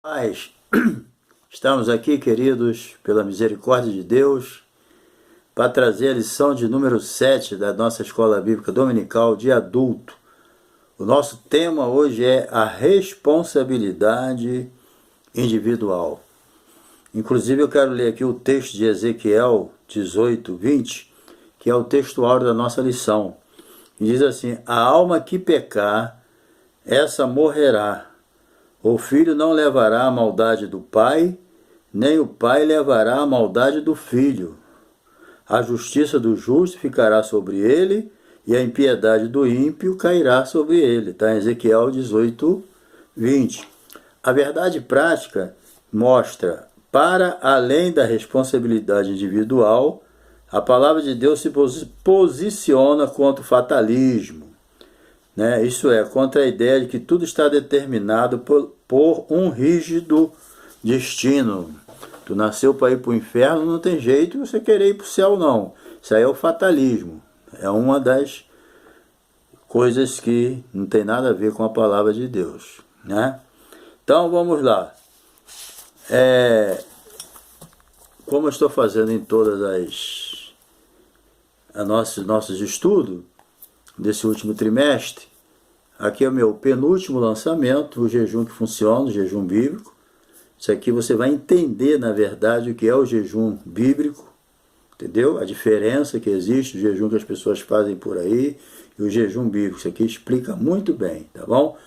Paz, estamos aqui, queridos, pela misericórdia de Deus, para trazer a lição de número 7 da nossa Escola Bíblica Dominical de Adulto. O nosso tema hoje é a responsabilidade individual. Inclusive eu quero ler aqui o texto de Ezequiel 18:20, que é o texto áureo da nossa lição. E diz assim: a alma que pecar, essa morrerá. O filho não levará a maldade do pai, nem o pai levará a maldade do filho. A justiça do justo ficará sobre ele, e a impiedade do ímpio cairá sobre ele. Está em Ezequiel 18:20. A verdade prática mostra, para além da responsabilidade individual, a palavra de Deus se posiciona contra o fatalismo. Isso é, contra a ideia de que tudo está determinado por um rígido destino. Tu nasceu para ir para o inferno, não tem jeito você querer ir para o céu, não. Isso aí é o fatalismo. É uma das coisas que não tem nada a ver com a palavra de Deus. Então vamos lá. Como eu estou fazendo em todas nossos estudos, desse último trimestre, aqui é o meu penúltimo lançamento, o jejum que funciona, o jejum bíblico. Isso aqui você vai entender, na verdade, o que é o jejum bíblico, entendeu? A diferença que existe, o jejum que as pessoas fazem por aí e o jejum bíblico. Isso aqui explica muito bem, tá bom?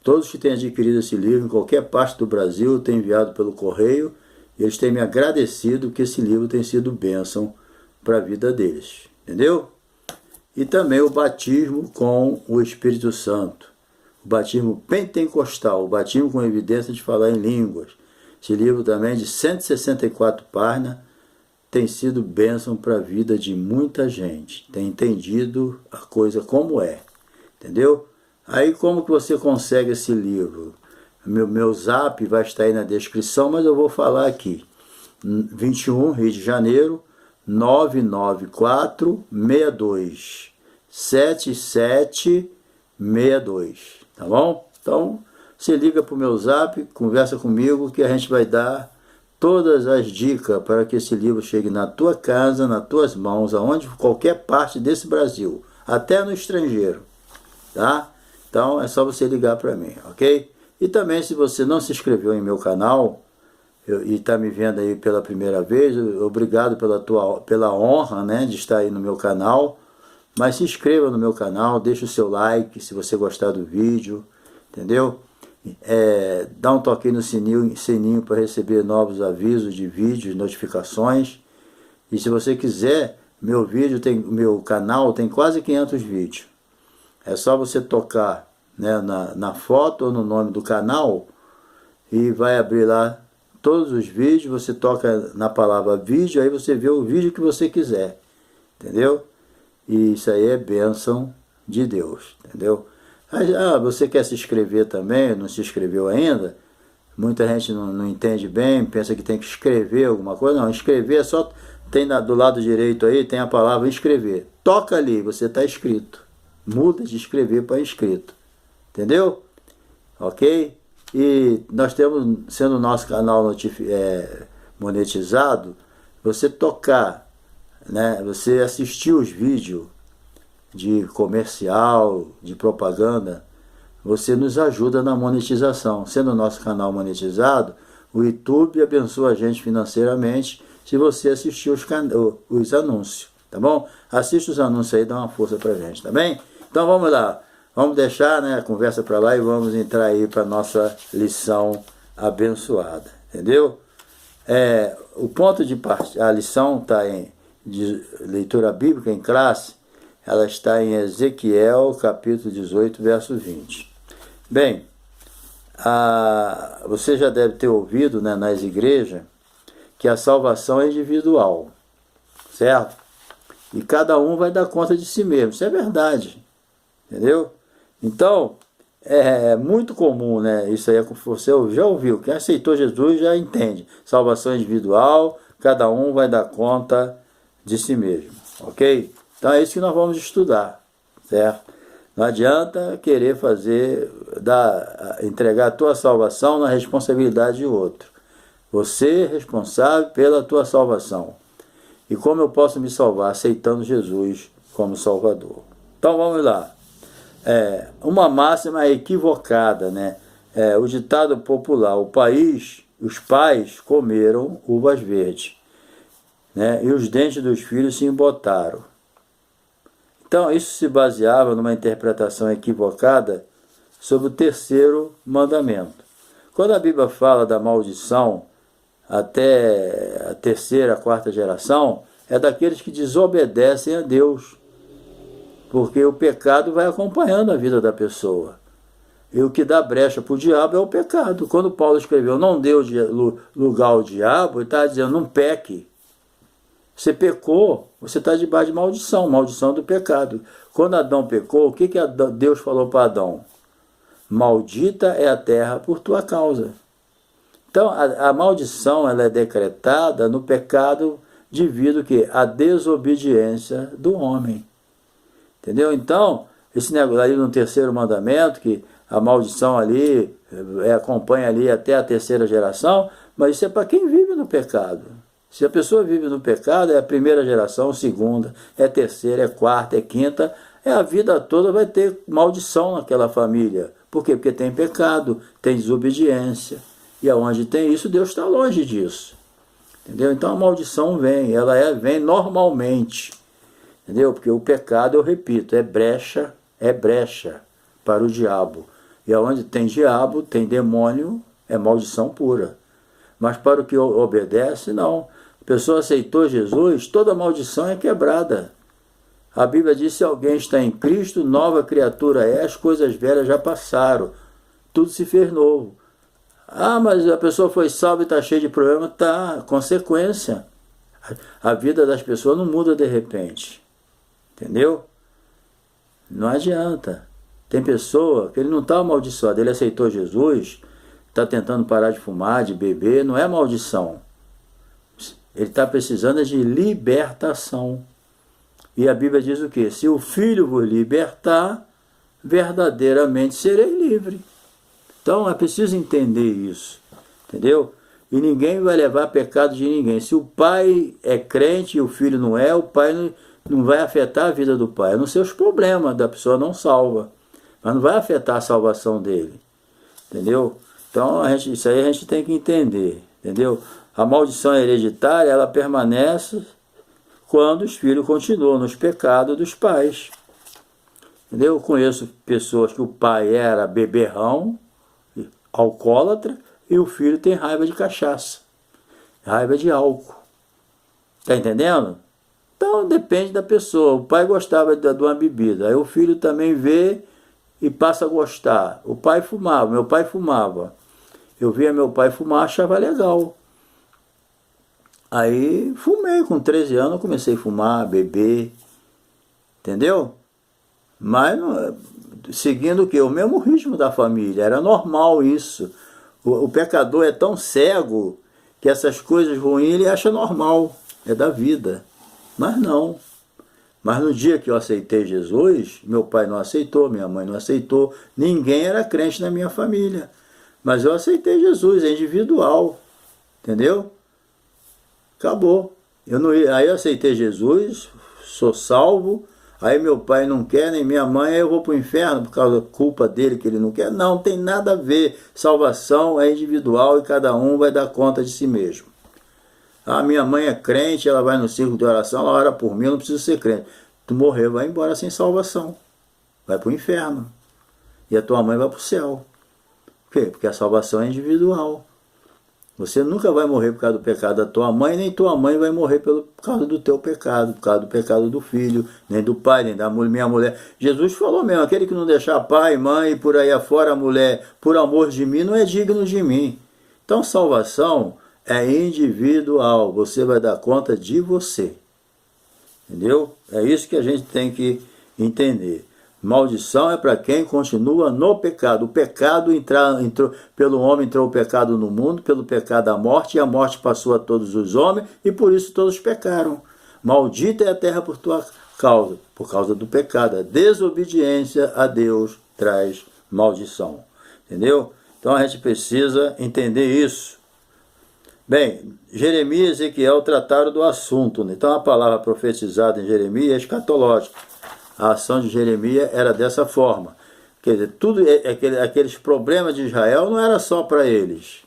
Todos que têm adquirido esse livro, em qualquer parte do Brasil, têm enviado pelo correio, e eles têm me agradecido que esse livro tem sido bênção para a vida deles, entendeu? E também o batismo com o Espírito Santo, o batismo pentecostal, o batismo com evidência de falar em línguas. Esse livro também, de 164 páginas, tem sido bênção para a vida de muita gente, tem entendido a coisa como é, entendeu? Aí como que você consegue esse livro? Meu zap vai estar aí na descrição, mas eu vou falar aqui. 21, Rio de Janeiro, 994-62-7762, tá bom? Então, você liga para o meu zap, conversa comigo, que a gente vai dar todas as dicas para que esse livro chegue na tua casa, nas tuas mãos, aonde, qualquer parte desse Brasil, até no estrangeiro, tá? Então, é só você ligar para mim, ok? E também, se você não se inscreveu em meu canal, e está me vendo aí pela primeira vez, obrigado pela honra, de estar aí no meu canal. Mas se inscreva no meu canal, deixa o seu like se você gostar do vídeo, entendeu? Dá um toque no sininho para receber novos avisos de vídeos, notificações. E se você quiser, meu canal tem quase 500 vídeos. É só você tocar na foto ou no nome do canal e vai abrir lá todos os vídeos. Você toca na palavra vídeo, aí você vê o vídeo que você quiser, entendeu? E isso aí é bênção de Deus, entendeu? Você quer se inscrever também, não se inscreveu ainda? Muita gente não entende bem, pensa que tem que escrever alguma coisa. Não, inscrever é só, tem do lado direito aí, tem a palavra inscrever. Toca ali, você está inscrito. Muda de inscrever para inscrito, entendeu? Ok? E nós temos, sendo o nosso canal monetizado, você tocar, você assistir os vídeos de comercial, de propaganda, você nos ajuda na monetização. Sendo o nosso canal monetizado, o YouTube abençoa a gente financeiramente se você assistir os anúncios, tá bom? Assiste os anúncios aí, dá uma força pra gente, tá bem? Então vamos lá. Vamos deixar a conversa para lá e vamos entrar aí para a nossa lição abençoada, entendeu? O ponto de partida, a lição está de leitura bíblica em classe, ela está em Ezequiel, capítulo 18, verso 20. Bem, você já deve ter ouvido nas igrejas que a salvação é individual, certo? E cada um vai dar conta de si mesmo, isso é verdade, entendeu? Então, é muito comum, isso aí você já ouviu, quem aceitou Jesus já entende, salvação individual, cada um vai dar conta de si mesmo, ok? Então é isso que nós vamos estudar, certo? Não adianta querer entregar a tua salvação na responsabilidade de outro. Você é responsável pela tua salvação. E como eu posso me salvar? Aceitando Jesus como Salvador. Então vamos lá. Uma máxima equivocada, né? O ditado popular: os pais comeram uvas verdes, né? E os dentes dos filhos se embotaram. Então, isso se baseava numa interpretação equivocada sobre o terceiro mandamento. Quando a Bíblia fala da maldição até a terceira, a quarta geração, é daqueles que desobedecem a Deus, porque o pecado vai acompanhando a vida da pessoa. E o que dá brecha para o diabo é o pecado. Quando Paulo escreveu, não dê lugar ao diabo, ele está dizendo, não peque. Você pecou, você está debaixo de maldição, maldição do pecado. Quando Adão pecou, o que Deus falou para Adão? Maldita é a terra por tua causa. Então, a maldição ela é decretada no pecado devido à desobediência do homem. Entendeu? Então, esse negócio ali no terceiro mandamento, que a maldição ali acompanha ali até a terceira geração, mas isso é para quem vive no pecado. Se a pessoa vive no pecado, é a primeira geração, segunda, é terceira, é quarta, é quinta, a vida toda vai ter maldição naquela família. Por quê? Porque tem pecado, tem desobediência. E aonde tem isso, Deus está longe disso. Entendeu? Então a maldição vem, vem normalmente. Entendeu? Porque o pecado, eu repito, é brecha para o diabo. E aonde tem diabo, tem demônio, é maldição pura. Mas para o que obedece, não. A pessoa aceitou Jesus, toda maldição é quebrada. A Bíblia diz, se alguém está em Cristo, nova criatura é, as coisas velhas já passaram, tudo se fez novo. Ah, mas a pessoa foi salva e está cheia de problemas, tá, consequência. A vida das pessoas não muda de repente, entendeu? Não adianta. Tem pessoa que ele não está amaldiçoado, ele aceitou Jesus, está tentando parar de fumar, de beber, não é maldição. Ele está precisando de libertação. E a Bíblia diz o quê? Se o Filho vos libertar, verdadeiramente serei livre. Então é preciso entender isso, entendeu? E ninguém vai levar pecado de ninguém. Se o pai é crente e o filho não é, o pai não vai afetar a vida do pai. A não ser os problemas da pessoa não salva, mas não vai afetar a salvação dele, entendeu? Então isso aí a gente tem que entender, entendeu? A maldição hereditária, ela permanece quando os filhos continuam nos pecados dos pais. Entendeu? Eu conheço pessoas que o pai era beberrão, alcoólatra, e o filho tem raiva de cachaça, raiva de álcool. Está entendendo? Então depende da pessoa. O pai gostava de uma bebida, aí o filho também vê e passa a gostar. O pai fumava, meu pai fumava. Eu via meu pai fumar, achava legal. Aí fumei, com 13 anos eu comecei a fumar, beber, entendeu? Mas seguindo o quê? O mesmo ritmo da família, era normal isso. O pecador é tão cego que essas coisas ruins ele acha normal, é da vida. Mas não. Mas no dia que eu aceitei Jesus, meu pai não aceitou, minha mãe não aceitou, ninguém era crente na minha família. Mas eu aceitei Jesus, é individual, entendeu? Acabou. Aí eu aceitei Jesus, sou salvo, aí meu pai não quer, nem minha mãe, aí eu vou para o inferno por causa da culpa dele que ele não quer. Não, tem nada a ver. Salvação é individual e cada um vai dar conta de si mesmo. A minha mãe é crente, ela vai no círculo de oração, ela ora por mim, eu não preciso ser crente. Tu morrer, vai embora sem salvação. Vai para o inferno. E a tua mãe vai para o céu. Por quê? Porque a salvação é individual. Você nunca vai morrer por causa do pecado da tua mãe, nem tua mãe vai morrer por causa do teu pecado, por causa do pecado do filho, nem do pai, nem da minha mulher. Jesus falou mesmo, aquele que não deixar pai, mãe e por aí afora a mulher, por amor de mim, não é digno de mim. Então salvação é individual, você vai dar conta de você. Entendeu? É isso que a gente tem que entender. Maldição é para quem continua no pecado. O pecado entrou, pelo homem entrou o pecado no mundo, pelo pecado a morte, e a morte passou a todos os homens, e por isso todos pecaram. Maldita é a terra por tua Por causa do pecado. A desobediência a Deus traz maldição. Entendeu? Então a gente precisa entender isso. Bem, Jeremias e Ezequiel trataram do assunto. Então a palavra profetizada em Jeremias é escatológica. A ação de Jeremias era dessa forma. Quer dizer, tudo aqueles problemas de Israel não era só para eles.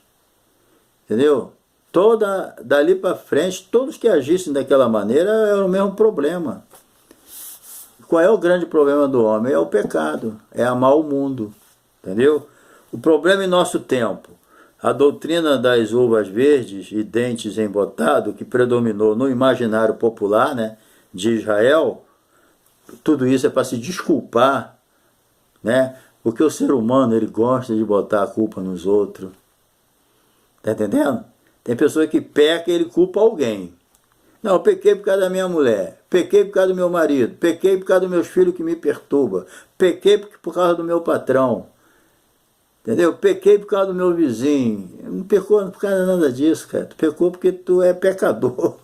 Entendeu? Dali para frente, todos que agissem daquela maneira era o mesmo problema. Qual é o grande problema do homem? É o pecado, é amar o mundo. Entendeu? O problema em nosso tempo, a doutrina das uvas verdes e dentes embotados, que predominou no imaginário popular, né, de Israel, tudo isso é para se desculpar, né? Porque o ser humano ele gosta de botar a culpa nos outros. Está entendendo? Tem pessoa que peca e ele culpa alguém. Não, eu pequei por causa da minha mulher, pequei por causa do meu marido, pequei por causa dos meus filhos que me perturbam, pequei por causa do meu patrão. Entendeu? Pequei por causa do meu vizinho. Não pecou por causa de nada disso, cara. Tu pecou porque tu é pecador.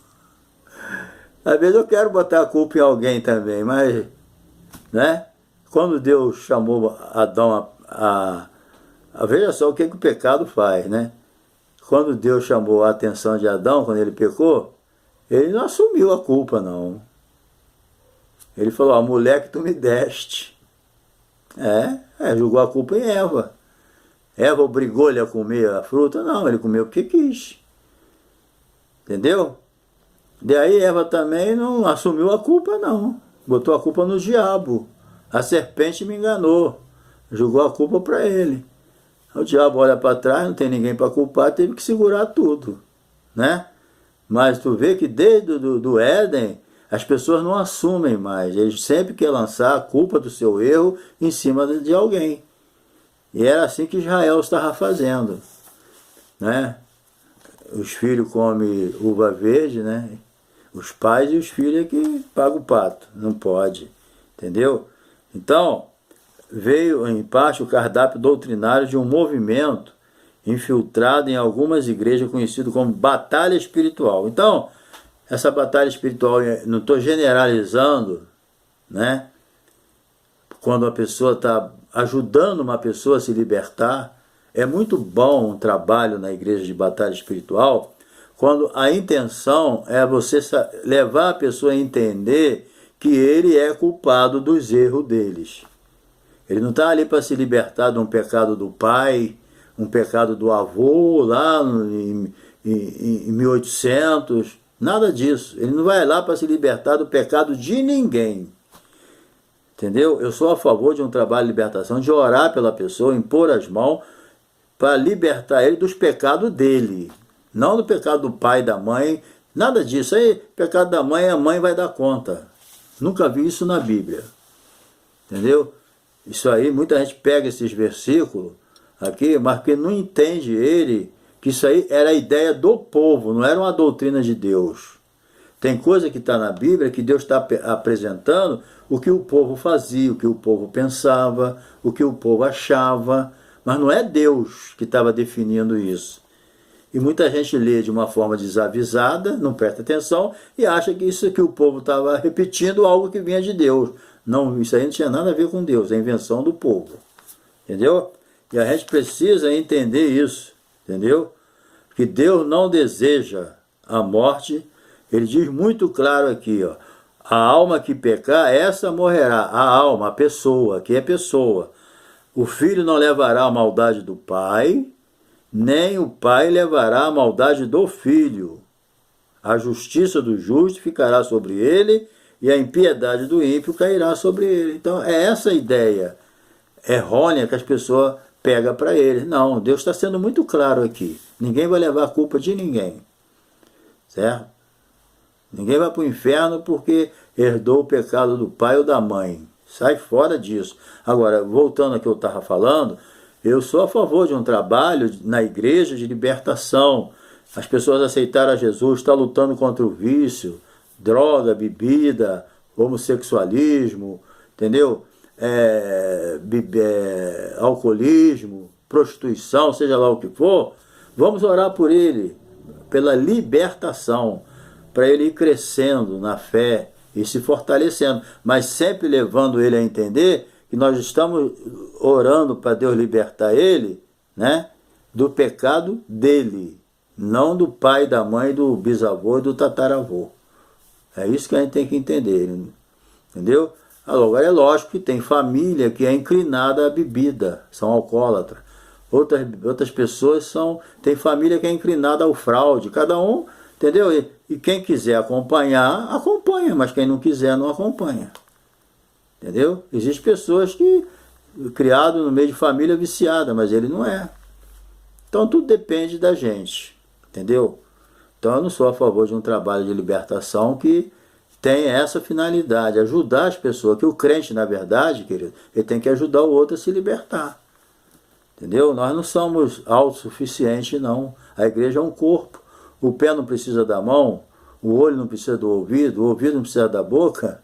Às vezes eu quero botar a culpa em alguém também, mas, né? Quando Deus chamou Adão veja só o que o pecado faz, né? Quando Deus chamou a atenção de Adão, quando ele pecou, ele não assumiu a culpa, não. Ele falou, a mulher que tu me deste. Jogou a culpa em Eva. Eva obrigou ele a comer a fruta? Não, ele comeu porque quis. Entendeu? Daí Eva também não assumiu a culpa, não. Botou a culpa no diabo. A serpente me enganou. Jogou a culpa para ele. O diabo olha para trás, não tem ninguém para culpar, teve que segurar tudo, né? Mas tu vê que desde do Éden, as pessoas não assumem mais. Eles sempre querem lançar a culpa do seu erro em cima de alguém. E era assim que Israel estava fazendo, né? Os filhos comem uva verde, né? Os pais e os filhos é que pagam o pato. Não pode, entendeu? Então, veio em parte o cardápio doutrinário de um movimento infiltrado em algumas igrejas conhecido como batalha espiritual. Então, essa batalha espiritual, não estou generalizando, né? Quando a pessoa está ajudando uma pessoa a se libertar, é muito bom um trabalho na igreja de batalha espiritual, quando a intenção é você levar a pessoa a entender que ele é culpado dos erros deles. Ele não está ali para se libertar de um pecado do pai, um pecado do avô, lá em 1800, nada disso. Ele não vai lá para se libertar do pecado de ninguém. Entendeu? Eu sou a favor de um trabalho de libertação, de orar pela pessoa, impor as mãos, para libertar ele dos pecados dele. Não do pecado do pai, da mãe, nada disso. Aí, pecado da mãe, a mãe vai dar conta. Nunca vi isso na Bíblia. Entendeu? Isso aí, muita gente pega esses versículos aqui, mas porque não entende ele, que isso aí era a ideia do povo, não era uma doutrina de Deus. Tem coisa que está na Bíblia que Deus está apresentando o que o povo fazia, o que o povo pensava, o que o povo achava, mas não é Deus que estava definindo isso. E muita gente lê de uma forma desavisada, não presta atenção e acha que isso que o povo estava repetindo algo que vinha de Deus. Não, isso aí não tinha nada a ver com Deus, é invenção do povo. Entendeu? E a gente precisa entender isso, entendeu? Que Deus não deseja a morte. Ele diz muito claro aqui, ó, a alma que pecar, essa morrerá. A alma, a pessoa, que é pessoa. O filho não levará a maldade do pai, nem o pai levará a maldade do filho. A justiça do justo ficará sobre ele, e a impiedade do ímpio cairá sobre ele. Então é essa ideia errônea que as pessoas pegam para ele. Não, Deus está sendo muito claro aqui. Ninguém vai levar a culpa de ninguém. Certo? Ninguém vai para o inferno porque herdou o pecado do pai ou da mãe. Sai fora disso. Agora, voltando ao que eu estava falando, eu sou a favor de um trabalho na igreja de libertação. As pessoas aceitaram a Jesus, estão lutando contra o vício, droga, bebida, homossexualismo, entendeu? Alcoolismo, prostituição, seja lá o que for. Vamos orar por ele, pela libertação, para ele ir crescendo na fé e se fortalecendo, mas sempre levando ele a entender que nós estamos orando para Deus libertar ele, né, do pecado dele, não do pai, da mãe, do bisavô e do tataravô. É isso que a gente tem que entender, entendeu? Agora é lógico que tem família que é inclinada à bebida, são alcoólatras. Outras pessoas tem família que é inclinada ao fraude, cada um, entendeu? E quem quiser acompanhar, acompanha, mas quem não quiser, não acompanha. Entendeu? Existem pessoas que, criado no meio de família viciada, mas ele não é. Então tudo depende da gente, entendeu? Então eu não sou a favor de um trabalho de libertação que tem essa finalidade, ajudar as pessoas, que o crente, na verdade, querido, ele tem que ajudar o outro a se libertar. Entendeu? Nós não somos autossuficientes, não. A igreja é um corpo. O pé não precisa da mão, o olho não precisa do ouvido, o ouvido não precisa da boca.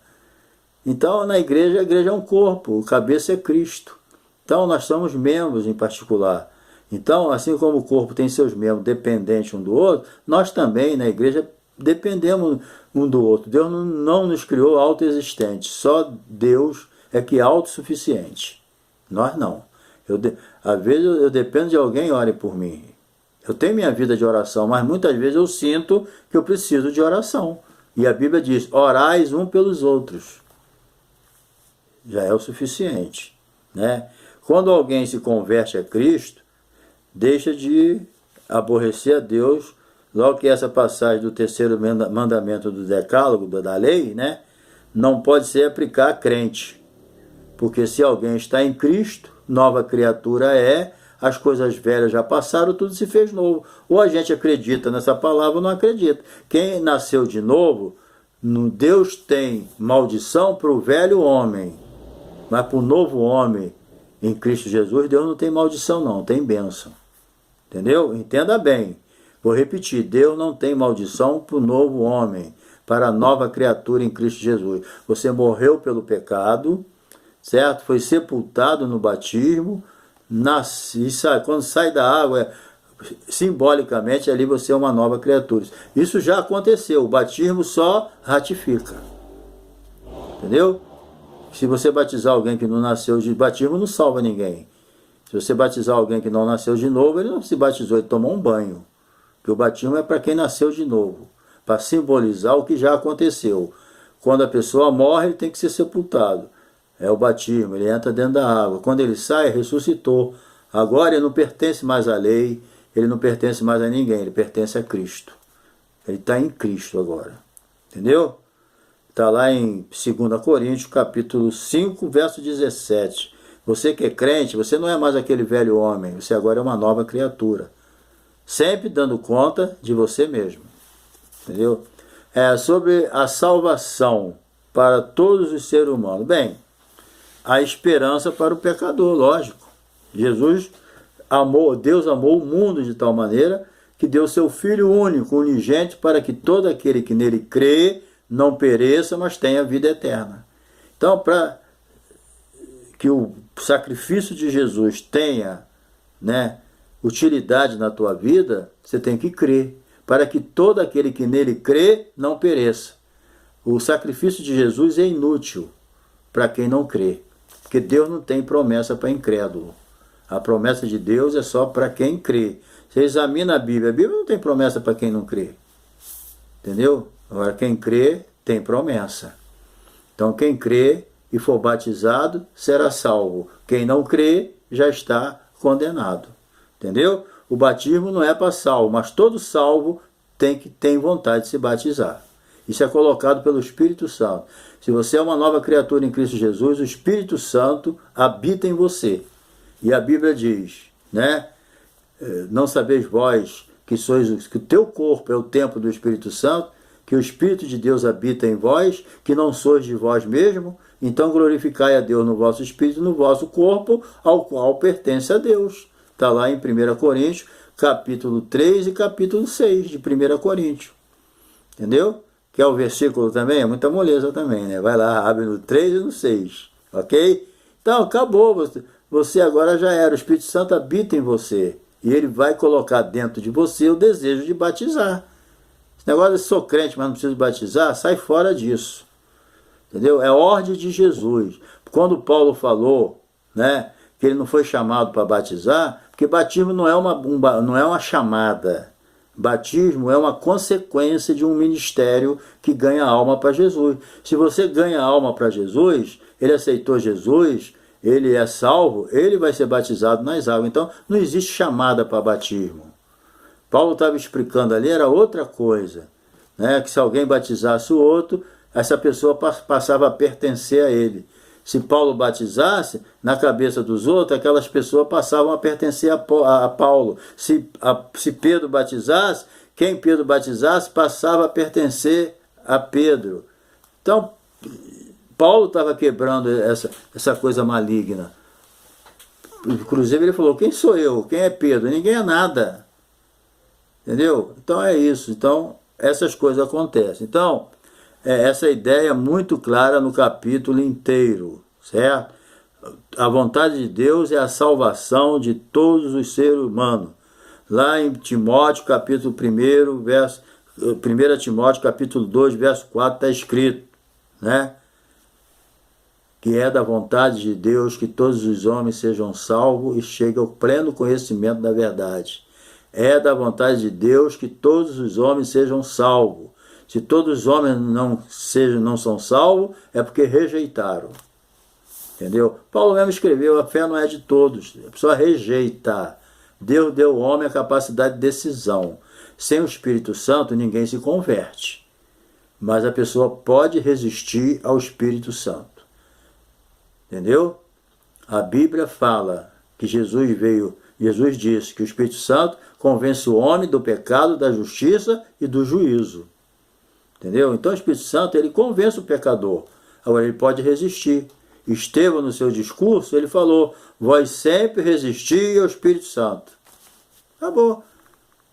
Então, na igreja, a igreja é um corpo, o cabeça é Cristo. Então, nós somos membros em particular. Então, assim como o corpo tem seus membros dependentes um do outro, nós também, na igreja, dependemos um do outro. Deus não nos criou autoexistentes, só Deus é que é autossuficiente. Nós não. Às vezes eu dependo de alguém, ore por mim. Eu tenho minha vida de oração, mas muitas vezes eu sinto que eu preciso de oração. E a Bíblia diz, orais um pelos outros. Já é o suficiente, né? Quando alguém se converte a Cristo, deixa de aborrecer a Deus, logo que essa passagem do terceiro mandamento do decálogo, da lei, né? Não pode ser aplicada a crente. Porque se alguém está em Cristo, nova criatura é, as coisas velhas já passaram, tudo se fez novo. Ou a gente acredita nessa palavra ou não acredita. Quem nasceu de novo, Deus tem maldição para o velho homem, mas para o novo homem em Cristo Jesus, Deus não tem maldição não, tem bênção. Entendeu? Entenda bem. Vou repetir, Deus não tem maldição para o novo homem, para a nova criatura em Cristo Jesus. Você morreu pelo pecado, certo? Foi sepultado no batismo, quando sai da água, simbolicamente, ali você é uma nova criatura. Isso já aconteceu, o batismo só ratifica. Entendeu? Se você batizar alguém que não nasceu de batismo, não salva ninguém. Se você batizar alguém que não nasceu de novo, ele não se batizou, ele tomou um banho. Porque o batismo é para quem nasceu de novo, para simbolizar o que já aconteceu. Quando a pessoa morre, ele tem que ser sepultado. É o batismo, ele entra dentro da água. Quando ele sai, ressuscitou. Agora ele não pertence mais à lei, ele não pertence mais a ninguém, ele pertence a Cristo. Ele está em Cristo agora. Entendeu? Está lá em 2 Coríntios, capítulo 5, verso 17. Você que é crente, você não é mais aquele velho homem, você agora é uma nova criatura. Sempre dando conta de você mesmo. Entendeu? Sobre a salvação para todos os seres humanos. Bem, a esperança para o pecador, lógico. Deus amou o mundo de tal maneira que deu seu Filho único, unigente, para que todo aquele que nele crê não pereça, mas tenha vida eterna. Então, para que o sacrifício de Jesus tenha, né, utilidade na tua vida, você tem que crer, para que todo aquele que nele crê não pereça. O sacrifício de Jesus é inútil para quem não crê, porque Deus não tem promessa para incrédulo. A promessa de Deus é só para quem crê. Você examina a Bíblia não tem promessa para quem não crê. Entendeu? Agora, quem crê tem promessa. Então, quem crê e for batizado será salvo. Quem não crê já está condenado. Entendeu? O batismo não é para salvo, mas todo salvo tem vontade de se batizar. Isso é colocado pelo Espírito Santo. Se você é uma nova criatura em Cristo Jesus, o Espírito Santo habita em você. E a Bíblia diz, né? Não sabeis vós que o teu corpo é o templo do Espírito Santo, que o Espírito de Deus habita em vós, que não sois de vós mesmo, então glorificai a Deus no vosso espírito, no vosso corpo, ao qual pertence a Deus. Está lá em 1 Coríntios, capítulo 3 e capítulo 6 de 1 Coríntios. Entendeu? Que é o versículo também, é muita moleza também, né? Vai lá, abre no 3 e no 6, ok? Então, acabou, você agora já era, o Espírito Santo habita em você, e ele vai colocar dentro de você o desejo de batizar. Esse negócio de sou crente, mas não preciso batizar, sai fora disso. entendeu? É ordem de Jesus. Quando Paulo falou, né, que ele não foi chamado para batizar, porque batismo não é uma chamada. Batismo é uma consequência de um ministério que ganha alma para Jesus. Se você ganha alma para Jesus, ele aceitou Jesus, ele é salvo, ele vai ser batizado nas águas. Então, não existe chamada para batismo. Paulo estava explicando ali, era outra coisa, né? Que se alguém batizasse o outro, essa pessoa passava a pertencer a ele. Se Paulo batizasse, na cabeça dos outros, aquelas pessoas passavam a pertencer a Paulo. Se Pedro batizasse, quem Pedro batizasse passava a pertencer a Pedro. Então, Paulo estava quebrando essa coisa maligna. Inclusive ele falou, quem sou eu? Quem é Pedro? Ninguém é nada. Entendeu? Então é isso. Então, essas coisas acontecem. Então, essa ideia é muito clara no capítulo inteiro, certo? A vontade de Deus é a salvação de todos os seres humanos. Lá em Timóteo, capítulo 1, 1 Timóteo, capítulo 2, verso 4, está escrito, né? Que é da vontade de Deus que todos os homens sejam salvos e cheguem ao pleno conhecimento da verdade. É da vontade de Deus que todos os homens sejam salvos. Se todos os homens não são salvos, é porque rejeitaram. Entendeu? Paulo mesmo escreveu, a fé não é de todos, a pessoa rejeita. Deus deu ao homem a capacidade de decisão. Sem o Espírito Santo, ninguém se converte. Mas a pessoa pode resistir ao Espírito Santo. Entendeu? A Bíblia fala que Jesus disse que o Espírito Santo convence o homem do pecado, da justiça e do juízo. Entendeu? Então o Espírito Santo, ele convence o pecador. Agora ele pode resistir. Estevão, no seu discurso, ele falou, vós sempre resistir ao Espírito Santo. Acabou.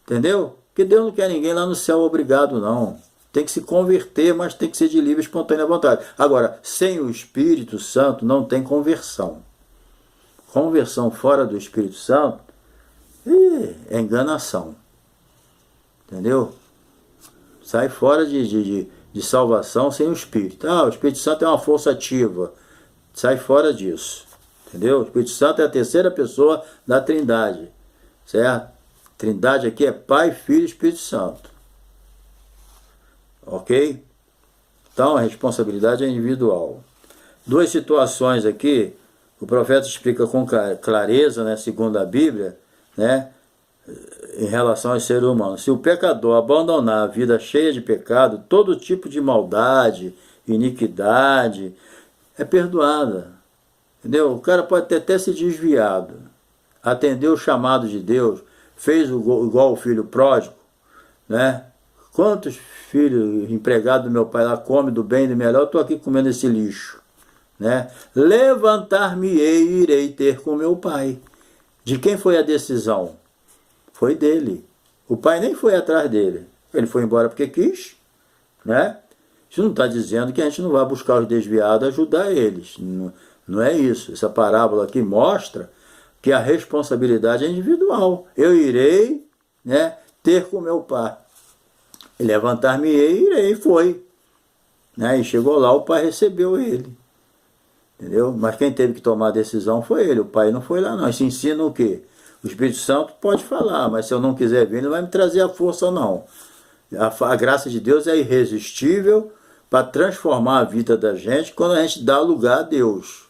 Entendeu? Porque Deus não quer ninguém lá no céu obrigado, não. Tem que se converter, mas tem que ser de livre e espontânea vontade. Agora, sem o Espírito Santo não tem conversão. Conversão fora do Espírito Santo é enganação. Entendeu? Sai fora de salvação sem o Espírito. O Espírito Santo é uma força ativa. Sai fora disso. Entendeu? O Espírito Santo é a terceira pessoa da Trindade. Certo? Trindade aqui é Pai, Filho e Espírito Santo. Ok? Então a responsabilidade é individual. Duas situações aqui, o profeta explica com clareza, né, segundo a Bíblia, né, em relação aos seres humanos. Se o pecador abandonar a vida cheia de pecado, todo tipo de maldade, iniquidade, é perdoada. Entendeu? O cara pode ter até se desviado, atendeu o chamado de Deus, fez igual o filho pródigo, né? Quantos filhos empregados do meu pai lá comem do bem e do melhor, eu estou aqui comendo esse lixo, né? Levantar-me-ei e irei ter com meu pai. De quem foi a decisão? Foi dele. O pai nem foi atrás dele. Ele foi embora porque quis, né? Isso não está dizendo que a gente não vai buscar os desviados e ajudar eles. Não é isso. Essa parábola aqui mostra que a responsabilidade é individual. Eu irei, né, ter com meu pai. Levantar-me-ei e irei. Foi. Né? E chegou lá, o pai recebeu ele. Entendeu? Mas quem teve que tomar a decisão foi ele. O pai não foi lá, não. Isso ensina o quê? O Espírito Santo pode falar, mas se eu não quiser vir, ele não vai me trazer a força, não. A graça de Deus é irresistível para transformar a vida da gente quando a gente dá lugar a Deus.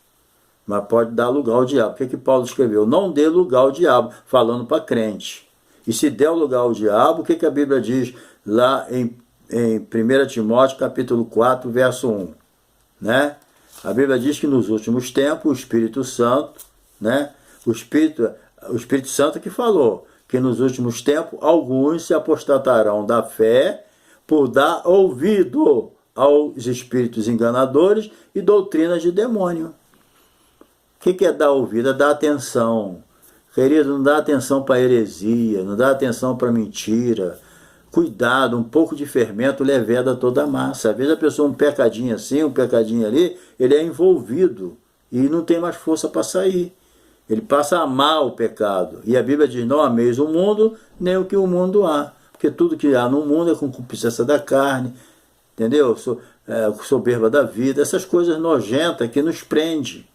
Mas pode dar lugar ao diabo. O que Paulo escreveu? Não dê lugar ao diabo, falando para crente. E se der lugar ao diabo, o que a Bíblia diz lá em 1 Timóteo, capítulo 4, verso 1? Né? A Bíblia diz que nos últimos tempos, o Espírito Santo, né? O Espírito Santo que falou que nos últimos tempos alguns se apostatarão da fé por dar ouvido aos espíritos enganadores e doutrinas de demônio. O que é dar ouvido? É dar atenção. Querido, não dá atenção para heresia, não dá atenção para mentira. Cuidado, um pouco de fermento leveda toda a massa. Às vezes a pessoa, um pecadinho assim, um pecadinho ali, ele é envolvido e não tem mais força para sair. Ele passa a amar o pecado. E a Bíblia diz, não ameis o mundo, nem o que o mundo há. Porque tudo que há no mundo é concupiscência da carne. Entendeu? soberba da vida, essas coisas nojentas que nos prende.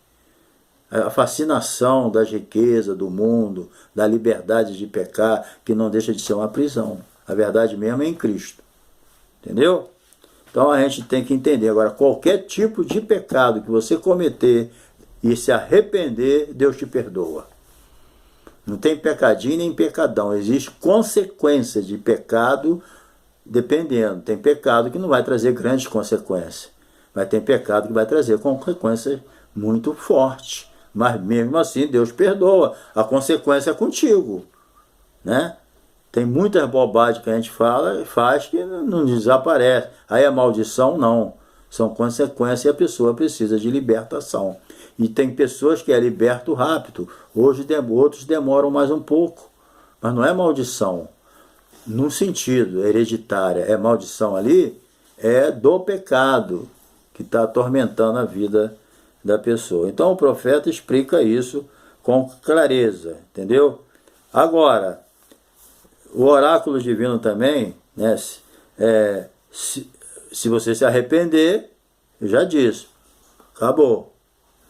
A fascinação das riquezas, do mundo, da liberdade de pecar, que não deixa de ser uma prisão. A verdade mesmo é em Cristo. Entendeu? Então a gente tem que entender. Agora, qualquer tipo de pecado que você cometer e se arrepender, Deus te perdoa. Não tem pecadinho nem pecadão. Existe consequência de pecado dependendo. Tem pecado que não vai trazer grandes consequências. Mas tem pecado que vai trazer consequências muito fortes. Mas mesmo assim Deus perdoa. A consequência é contigo. Né? Tem muitas bobagens que a gente faz que não desaparece. Aí a maldição não. São consequências e a pessoa precisa de libertação. E tem pessoas que é liberto rápido. Hoje outros demoram mais um pouco. Mas não é maldição. Num sentido hereditária. É maldição ali, é do pecado que está atormentando a vida da pessoa. Então o profeta explica isso com clareza, entendeu? Agora, o oráculo divino também, né, se você se arrepender, eu já disse, acabou,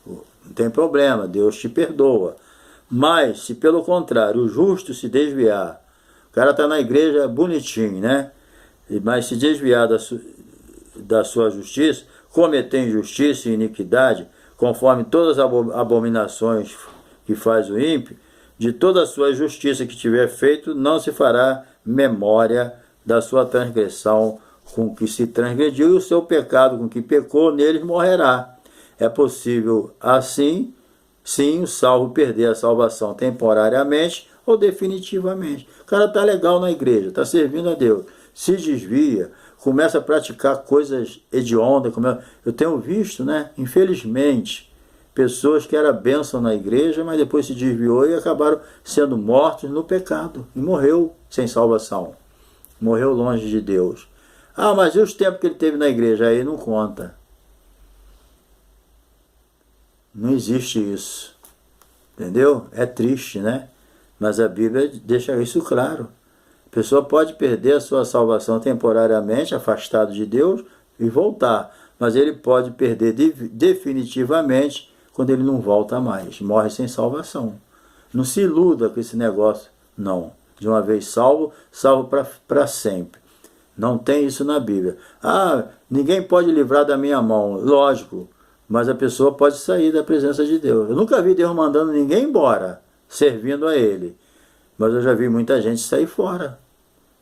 não tem problema, Deus te perdoa. Mas, se pelo contrário, o justo se desviar, o cara está na igreja bonitinho, né? Mas se desviar da sua justiça, cometer injustiça e iniquidade, conforme todas as abominações que faz o ímpio, de toda a sua justiça que tiver feito, não se fará memória da sua transgressão com que se transgrediu, e o seu pecado com que pecou, neles morrerá. É possível, assim, sim, o salvo perder a salvação temporariamente ou definitivamente. O cara está legal na igreja, está servindo a Deus, se desvia, começa a praticar coisas hediondas, como eu tenho visto, né? Infelizmente, pessoas que eram bênção na igreja, mas depois se desviou e acabaram sendo mortos no pecado. E morreu sem salvação. Morreu longe de Deus. Ah, mas e os tempos que ele teve na igreja? Aí não conta. Não existe isso. Entendeu? É triste, né? Mas a Bíblia deixa isso claro. A pessoa pode perder a sua salvação temporariamente, afastado de Deus, e voltar. Mas ele pode perder definitivamente quando ele não volta mais. Morre sem salvação. Não se iluda com esse negócio. Não. De uma vez salvo, salvo para sempre. Não tem isso na Bíblia. Ah, ninguém pode livrar da minha mão. Lógico. Mas a pessoa pode sair da presença de Deus. Eu nunca vi Deus mandando ninguém embora, servindo a Ele. Mas eu já vi muita gente sair fora.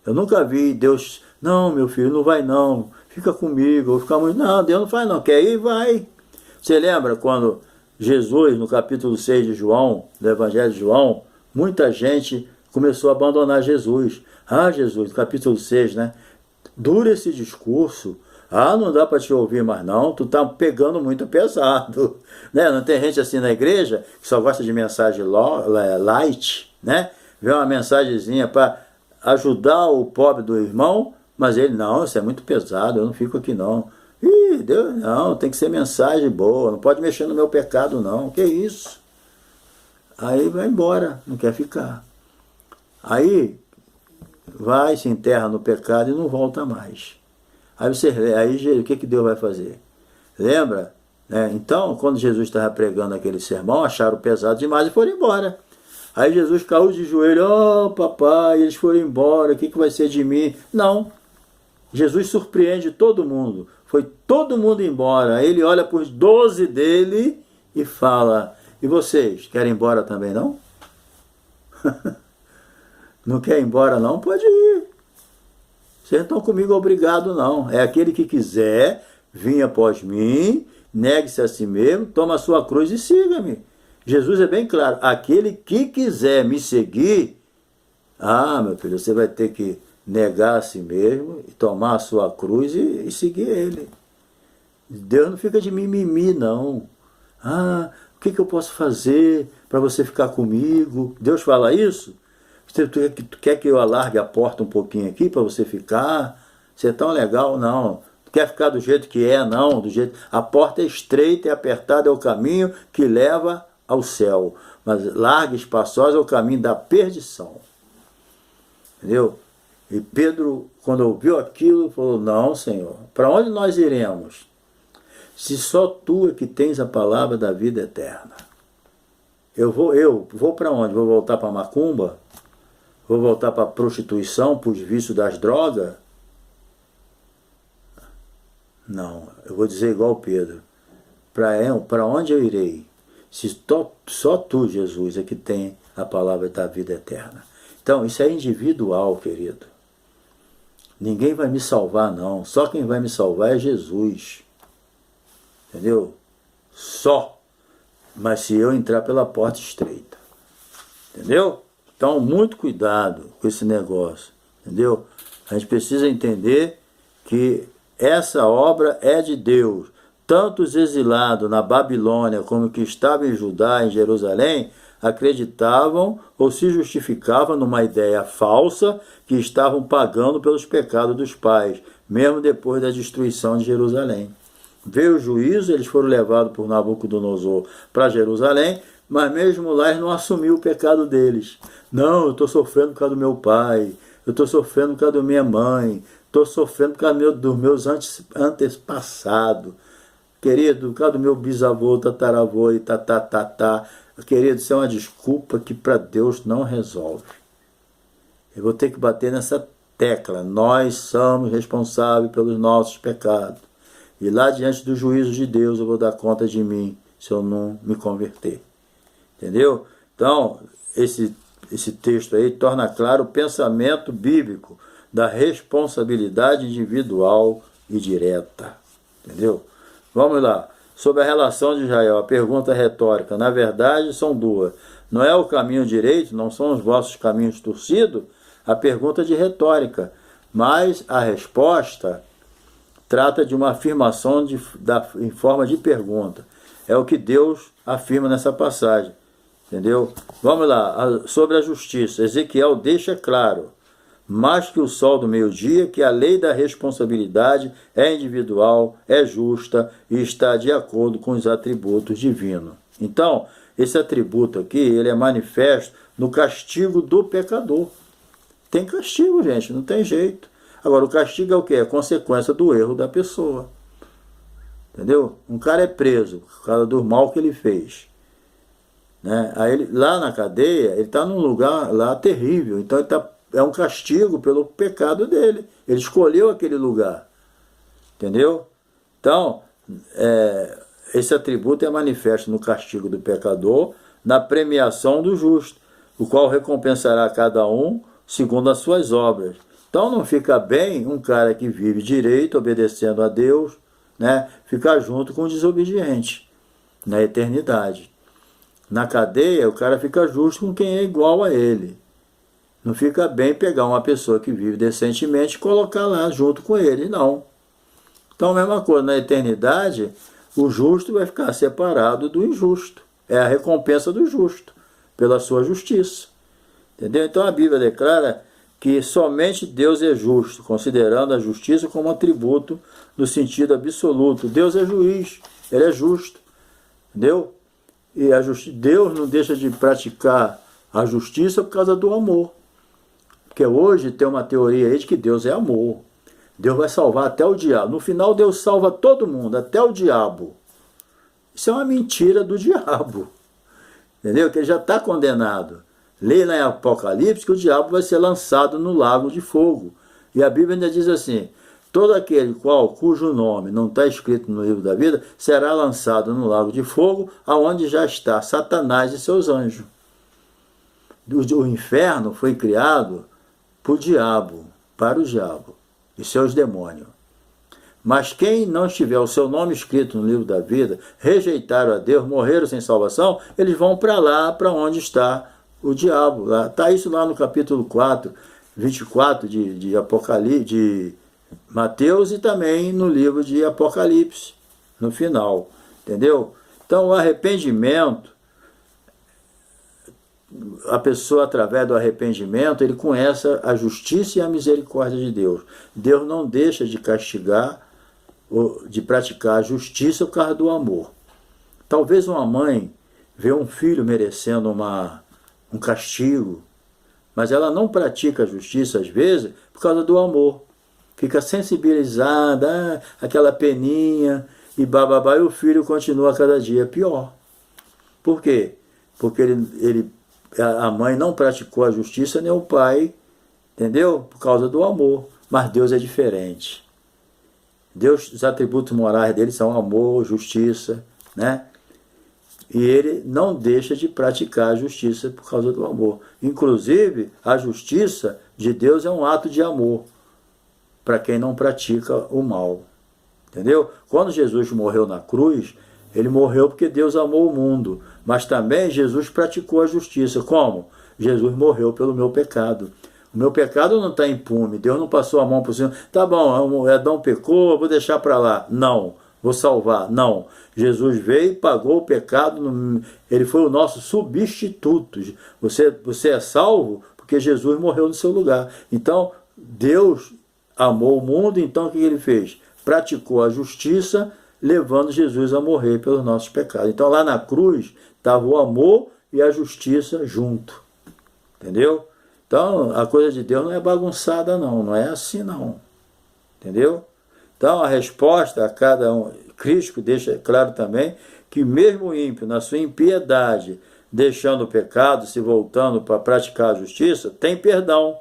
Eu nunca vi Deus, não, meu filho, não vai não, fica comigo, ou ficar muito, não, Deus não faz não, quer ir, vai. Você lembra quando Jesus, no capítulo 6 de João, do Evangelho de João, muita gente começou a abandonar Jesus. Ah, Jesus, capítulo 6, né? Dura esse discurso. Ah, não dá para te ouvir mais não, tu tá pegando muito pesado. Né? Não tem gente assim na igreja que só gosta de mensagem light, né? Vê uma mensagenzinha para ajudar o pobre do irmão, mas ele, não, isso é muito pesado, eu não fico aqui não. Ih, Deus, não, tem que ser mensagem boa, não pode mexer no meu pecado não, que isso? Aí vai embora, não quer ficar. Aí vai, se enterra no pecado e não volta mais. Aí o que Deus vai fazer? Lembra? Então, quando Jesus estava pregando aquele sermão, acharam pesado demais e foram embora. Aí Jesus caiu de joelho, oh papai, eles foram embora, o que vai ser de mim? Não, Jesus surpreende todo mundo, foi todo mundo embora. Aí ele olha para os 12 dele e fala, e vocês, querem ir embora também não? Não quer ir embora não? Pode ir. Vocês não estão comigo obrigado não, é aquele que quiser, vir após mim, negue-se a si mesmo, toma a sua cruz e siga-me. Jesus é bem claro, aquele que quiser me seguir, meu filho, você vai ter que negar a si mesmo, e tomar a sua cruz e seguir ele. Deus não fica de mimimi, não. O que eu posso fazer para você ficar comigo? Deus fala isso? Tu quer que eu alargue a porta um pouquinho aqui para você ficar? Você é tão legal? Não. Tu quer ficar do jeito que é? Não. A porta é estreita e apertada, é o caminho que leva ao céu, mas larga e espaçosa é o caminho da perdição. Entendeu? E Pedro, quando ouviu aquilo, falou: não, Senhor, para onde nós iremos? Se só tu é que tens a palavra da vida eterna. Eu vou para onde? Vou voltar para a macumba? Vou voltar para a prostituição, para os vícios das drogas? Não, eu vou dizer igual Pedro. Para onde eu irei? Se só tu, Jesus, é que tem a palavra da vida eterna. Então, isso é individual, querido. Ninguém vai me salvar, não. Só quem vai me salvar é Jesus. Entendeu? Só. Mas se eu entrar pela porta estreita. Entendeu? Então, muito cuidado com esse negócio. Entendeu? A gente precisa entender que essa obra é de Deus. Tanto os exilados na Babilônia como que estavam em Judá, em Jerusalém, acreditavam ou se justificavam numa ideia falsa que estavam pagando pelos pecados dos pais, mesmo depois da destruição de Jerusalém. Veio o juízo, eles foram levados por Nabucodonosor para Jerusalém, mas mesmo lá eles não assumiram o pecado deles. Não, eu estou sofrendo por causa do meu pai, eu estou sofrendo por causa da minha mãe, estou sofrendo por causa dos meus antepassados. Querido, por causa do meu bisavô, tataravô e tatatatá. Querido, isso é uma desculpa que para Deus não resolve. Eu vou ter que bater nessa tecla. Nós somos responsáveis pelos nossos pecados. E lá diante do juízo de Deus eu vou dar conta de mim se eu não me converter. Entendeu? Então, esse texto aí torna claro o pensamento bíblico da responsabilidade individual e direta. Entendeu? Vamos lá. Sobre a relação de Israel, a pergunta retórica. Na verdade, são duas. Não é o caminho direito? Não são os vossos caminhos torcidos? A pergunta de retórica. Mas a resposta trata de uma afirmação em forma de pergunta. É o que Deus afirma nessa passagem. Entendeu? Vamos lá. Sobre a justiça. Ezequiel deixa claro, mais que o sol do meio-dia, que a lei da responsabilidade é individual, é justa e está de acordo com os atributos divinos. Então, esse atributo aqui, ele é manifesto no castigo do pecador. Tem castigo, gente, não tem jeito. Agora, o castigo é o quê? É consequência do erro da pessoa. Entendeu? Um cara é preso por causa do mal que ele fez. Né? Aí ele, lá na cadeia, ele está num lugar lá terrível. Então, é um castigo pelo pecado dele. Ele escolheu aquele lugar. Entendeu? Então, esse atributo é manifesto no castigo do pecador, na premiação do justo, o qual recompensará cada um segundo as suas obras. Então não fica bem um cara que vive direito, obedecendo a Deus, né, ficar junto com o desobediente na eternidade. Na cadeia, o cara fica justo com quem é igual a ele. Não fica bem pegar uma pessoa que vive decentemente e colocar lá junto com ele, não. Então, a mesma coisa, na eternidade, o justo vai ficar separado do injusto. É a recompensa do justo, pela sua justiça. Entendeu? Então, a Bíblia declara que somente Deus é justo, considerando a justiça como atributo no sentido absoluto. Deus é juiz, Ele é justo. Entendeu? E Deus não deixa de praticar a justiça por causa do amor. Porque hoje tem uma teoria aí de que Deus é amor. Deus vai salvar até o diabo. No final, Deus salva todo mundo, até o diabo. Isso é uma mentira do diabo. Entendeu? Que ele já está condenado. Lê lá em Apocalipse que o diabo vai ser lançado no lago de fogo. E a Bíblia ainda diz assim: todo aquele cujo nome não está escrito no livro da vida será lançado no lago de fogo, aonde já está Satanás e seus anjos. O inferno foi criado por diabo, para o diabo e seus demônios. Mas quem não tiver o seu nome escrito no livro da vida, rejeitaram a Deus, morreram sem salvação, eles vão para lá, para onde está o diabo. Está isso lá no capítulo 4, 24 de Apocalipse, de Mateus, e também no livro de Apocalipse, no final. Entendeu? Então, o arrependimento, a pessoa, através do arrependimento, ele conhece a justiça e a misericórdia de Deus. Deus não deixa de castigar, de praticar a justiça por causa do amor. Talvez uma mãe vê um filho merecendo um castigo, mas ela não pratica a justiça às vezes por causa do amor. Fica sensibilizada, aquela peninha, e bababá, e o filho continua cada dia pior. Por quê? Porque a mãe não praticou a justiça, nem o pai, entendeu? Por causa do amor. Mas Deus é diferente. Deus, os atributos morais dele são amor, justiça, né? E ele não deixa de praticar a justiça por causa do amor. Inclusive, a justiça de Deus é um ato de amor para quem não pratica o mal. Entendeu? Quando Jesus morreu na cruz, ele morreu porque Deus amou o mundo. Mas também Jesus praticou a justiça. Como? Jesus morreu pelo meu pecado. O meu pecado não está impune. Deus não passou a mão por cima. Tá bom, Adão pecou, vou deixar para lá. Não. Vou salvar. Não. Jesus veio e pagou o pecado. Ele foi o nosso substituto. Você é salvo porque Jesus morreu no seu lugar. Então, Deus amou o mundo, então o que ele fez? Praticou a justiça, levando Jesus a morrer pelos nossos pecados. Então lá na cruz estava o amor e a justiça junto. Entendeu? Então a coisa de Deus não é bagunçada não, não é assim não. Entendeu? Então a resposta a cada um, Cristo deixa claro também que mesmo o ímpio, na sua impiedade, deixando o pecado, se voltando para praticar a justiça, tem perdão.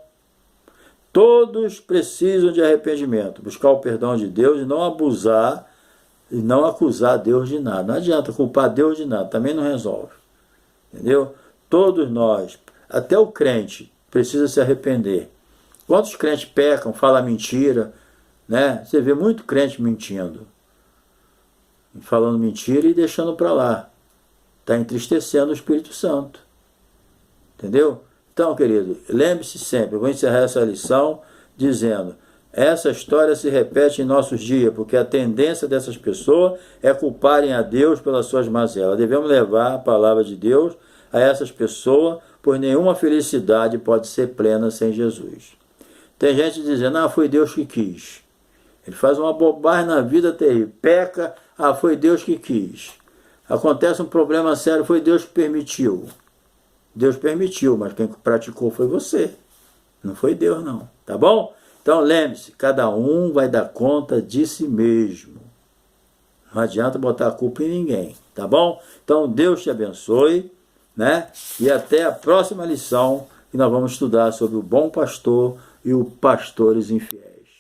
Todos precisam de arrependimento, buscar o perdão de Deus e não abusar e não acusar Deus de nada. Não adianta culpar Deus de nada, também não resolve. Entendeu? Todos nós, até o crente, precisa se arrepender. Quantos crentes pecam, falam mentira, né? Você vê muito crente mentindo, falando mentira e deixando para lá. Está entristecendo o Espírito Santo. Entendeu? Então, querido, lembre-se sempre, eu vou encerrar essa lição dizendo, essa história se repete em nossos dias, porque a tendência dessas pessoas é culparem a Deus pelas suas mazelas. Devemos levar a palavra de Deus a essas pessoas, pois nenhuma felicidade pode ser plena sem Jesus. Tem gente dizendo, foi Deus que quis. Ele faz uma bobagem na vida terrível, peca, foi Deus que quis. Acontece um problema sério, foi Deus que permitiu. Deus permitiu, mas quem praticou foi você. Não foi Deus, não. Tá bom? Então, lembre-se, cada um vai dar conta de si mesmo. Não adianta botar a culpa em ninguém. Tá bom? Então, Deus te abençoe, né? E até a próxima lição, que nós vamos estudar sobre o bom pastor e os pastores infiéis.